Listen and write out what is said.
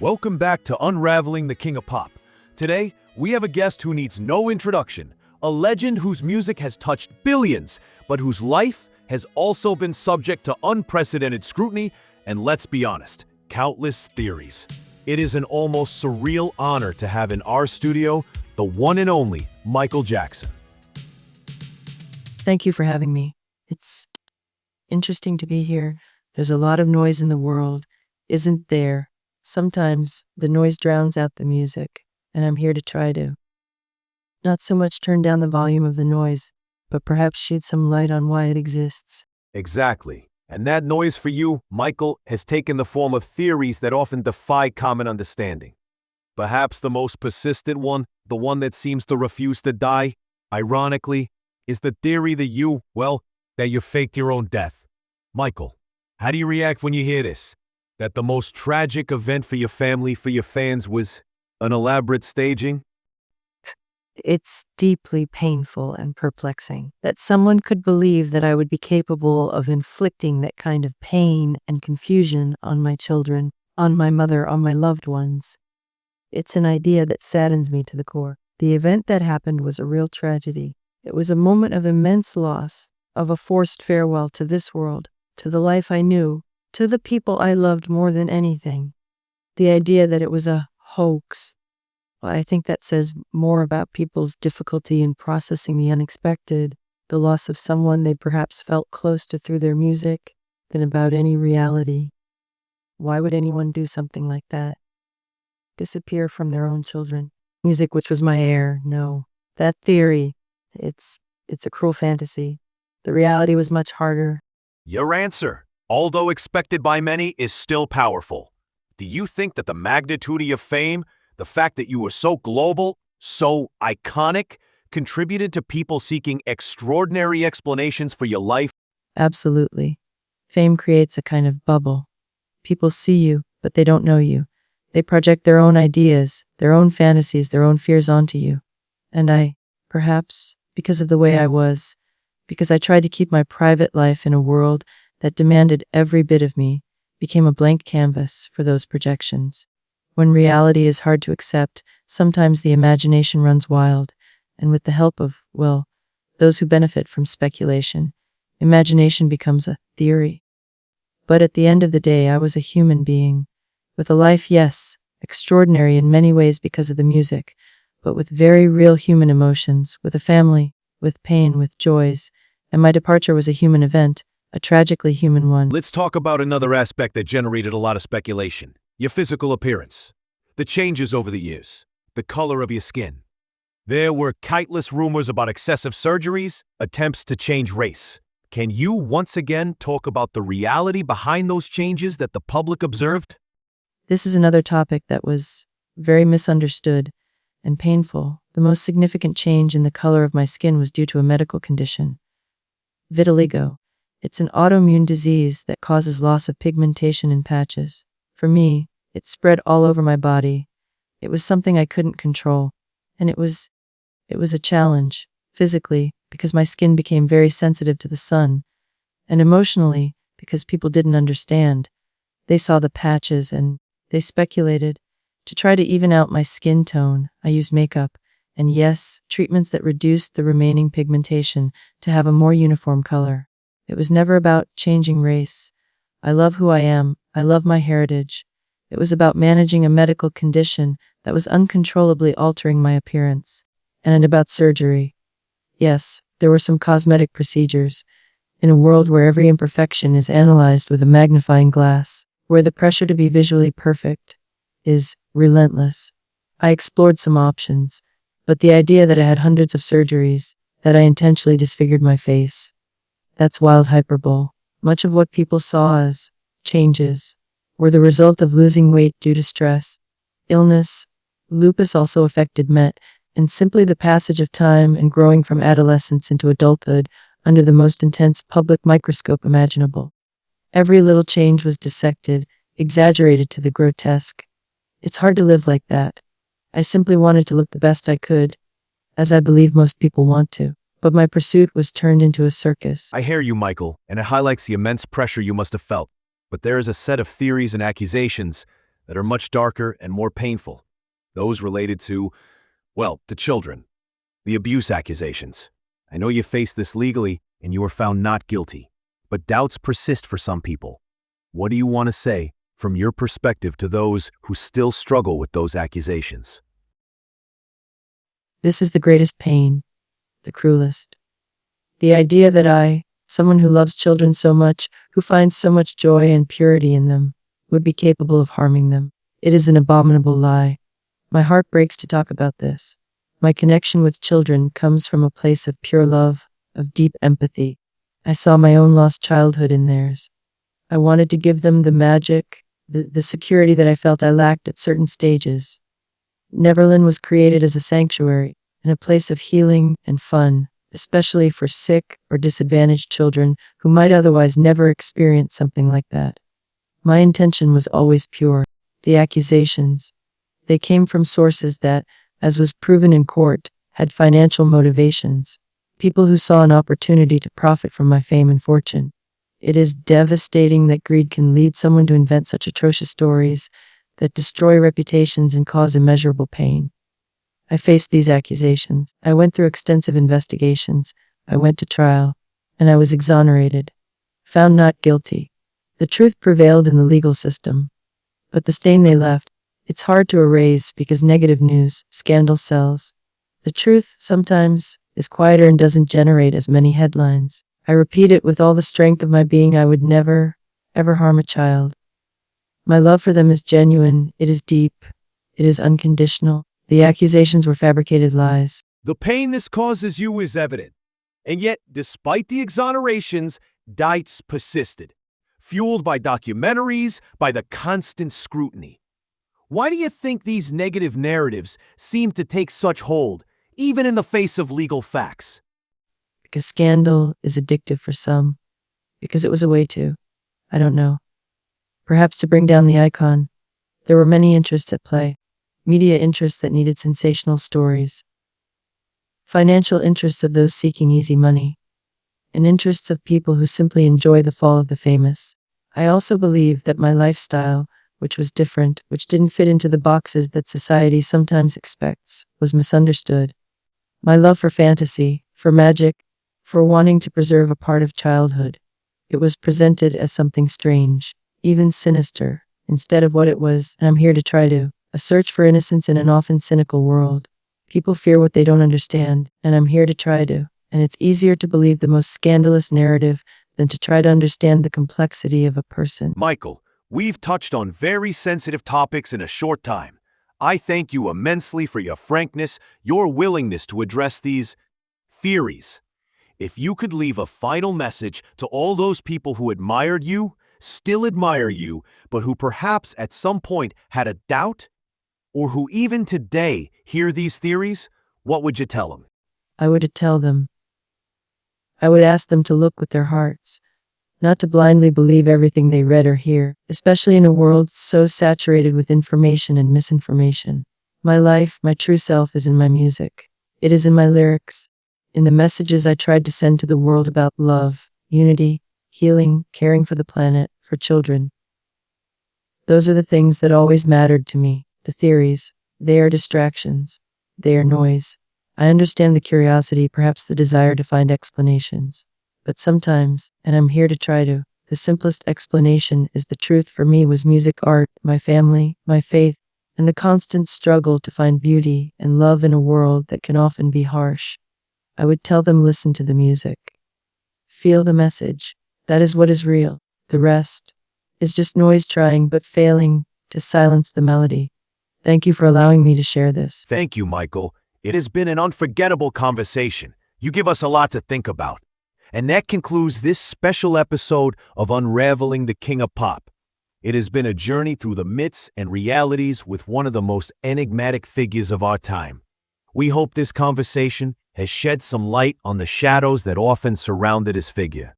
Welcome back to Unraveling the King of Pop. Today, we have a guest who needs no introduction, a legend whose music has touched billions, but whose life has also been subject to unprecedented scrutiny and, let's be honest, countless theories. It is an almost surreal honor to have in our studio the one and only Michael Jackson. Thank you for having me. It's interesting to be here. There's a lot of noise in the world, isn't there? Sometimes the noise drowns out the music, and I'm here to try to not so much turn down the volume of the noise, but perhaps shed some light on why it exists. Exactly. And that noise for you, Michael, has taken the form of theories that often defy common understanding. Perhaps the most persistent one, the one that seems to refuse to die, ironically, is the theory that you faked your own death. Michael, how do you react when you hear this? That the most tragic event for your family, for your fans, was an elaborate staging? It's deeply painful and perplexing that someone could believe that I would be capable of inflicting that kind of pain and confusion on my children, on my mother, on my loved ones. It's an idea that saddens me to the core. The event that happened was a real tragedy. It was a moment of immense loss, of a forced farewell to this world, to the life I knew, to the people I loved more than anything. The idea that it was a hoax, well, I think that says more about people's difficulty in processing the unexpected, the loss of someone they perhaps felt close to through their music, than about any reality. Why would anyone do something like that? Disappear from their own children? Music, which was my heir, no. That theory, it's a cruel fantasy. The reality was much harder. Your answer, although expected by many, is still powerful. Do you think that the magnitude of your fame, the fact that you were so global, so iconic, contributed to people seeking extraordinary explanations for your life? Absolutely. Fame creates a kind of bubble. People see you, but they don't know you. They project their own ideas, their own fantasies, their own fears onto you. And I, perhaps, because of the way I was, because I tried to keep my private life in a world that demanded every bit of me, became a blank canvas for those projections. When reality is hard to accept, sometimes the imagination runs wild, and with the help of, those who benefit from speculation, imagination becomes a theory. But at the end of the day, I was a human being, with a life, yes, extraordinary in many ways because of the music, but with very real human emotions, with a family, with pain, with joys, and my departure was a human event, a tragically human one. Let's talk about another aspect that generated a lot of speculation. Your physical appearance. The changes over the years. The color of your skin. There were countless rumors about excessive surgeries, attempts to change race. Can you once again talk about the reality behind those changes that the public observed? This is another topic that was very misunderstood and painful. The most significant change in the color of my skin was due to a medical condition. Vitiligo. It's an autoimmune disease that causes loss of pigmentation in patches. For me, it spread all over my body. It was something I couldn't control. And it was a challenge, physically, because my skin became very sensitive to the sun. And emotionally, because people didn't understand. They saw the patches and they speculated. To try to even out my skin tone, I used makeup. And yes, treatments that reduced the remaining pigmentation to have a more uniform color. It was never about changing race. I love who I am. I love my heritage. It was about managing a medical condition that was uncontrollably altering my appearance. And about surgery. Yes, there were some cosmetic procedures. In a world where every imperfection is analyzed with a magnifying glass, where the pressure to be visually perfect is relentless, I explored some options. But the idea that I had hundreds of surgeries, that I intentionally disfigured my face, that's wild hyperbole. Much of what people saw as changes were the result of losing weight due to stress, illness. Lupus also affected Met, and simply the passage of time and growing from adolescence into adulthood under the most intense public microscope imaginable. Every little change was dissected, exaggerated to the grotesque. It's hard to live like that. I simply wanted to look the best I could, as I believe most people want to. But my pursuit was turned into a circus. I hear you, Michael, and it highlights the immense pressure you must have felt. But there is a set of theories and accusations that are much darker and more painful. Those related to, well, to children. The abuse accusations. I know you faced this legally and you were found not guilty, but doubts persist for some people. What do you want to say from your perspective to those who still struggle with those accusations? This is the greatest pain, the cruelest. The idea that I, someone who loves children so much, who finds so much joy and purity in them, would be capable of harming them. It is an abominable lie. My heart breaks to talk about this. My connection with children comes from a place of pure love, of deep empathy. I saw my own lost childhood in theirs. I wanted to give them the magic, the security that I felt I lacked at certain stages. Neverland was created as a sanctuary and a place of healing and fun, especially for sick or disadvantaged children who might otherwise never experience something like that. My intention was always pure. The accusations, they came from sources that, as was proven in court, had financial motivations. People who saw an opportunity to profit from my fame and fortune. It is devastating that greed can lead someone to invent such atrocious stories that destroy reputations and cause immeasurable pain. I faced these accusations. I went through extensive investigations. I went to trial, and I was exonerated, found not guilty. The truth prevailed in the legal system. But the stain they left, it's hard to erase because negative news, scandal sells. The truth, sometimes, is quieter and doesn't generate as many headlines. I repeat it with all the strength of my being. I would never, ever harm a child. My love for them is genuine. It is deep. It is unconditional. The accusations were fabricated lies. The pain this causes you is evident. And yet, despite the exonerations, doubts persisted, fueled by documentaries, by the constant scrutiny. Why do you think these negative narratives seem to take such hold, even in the face of legal facts? Because scandal is addictive for some. Because it was a way to, I don't know. Perhaps to bring down the icon. There were many interests at play. Media interests that needed sensational stories. Financial interests of those seeking easy money. And interests of people who simply enjoy the fall of the famous. I also believe that my lifestyle, which was different, which didn't fit into the boxes that society sometimes expects, was misunderstood. My love for fantasy, for magic, for wanting to preserve a part of childhood. It was presented as something strange, even sinister, instead of what it was, and I'm here to try to. A search for innocence in an often cynical world. People fear what they don't understand, and I'm here to try to. And it's easier to believe the most scandalous narrative than to try to understand the complexity of a person. Michael, we've touched on very sensitive topics in a short time. I thank you immensely for your frankness, your willingness to address these theories. If you could leave a final message to all those people who admired you, still admire you, but who perhaps at some point had a doubt, or who even today hear these theories, what would you tell them? I would tell them. I would ask them to look with their hearts, not to blindly believe everything they read or hear, especially in a world so saturated with information and misinformation. My life, my true self is in my music. It is in my lyrics, in the messages I tried to send to the world about love, unity, healing, caring for the planet, for children. Those are the things that always mattered to me. The theories, they are distractions. They are noise. I understand the curiosity, perhaps the desire to find explanations. But sometimes, and I'm here to try to, the simplest explanation is the truth for me was music, art, my family, my faith, and the constant struggle to find beauty and love in a world that can often be harsh. I would tell them, listen to the music. Feel the message. That is what is real. The rest is just noise trying but failing to silence the melody. Thank you for allowing me to share this. Thank you, Michael. It has been an unforgettable conversation. You give us a lot to think about. And that concludes this special episode of Unraveling the King of Pop. It has been a journey through the myths and realities with one of the most enigmatic figures of our time. We hope this conversation has shed some light on the shadows that often surrounded his figure.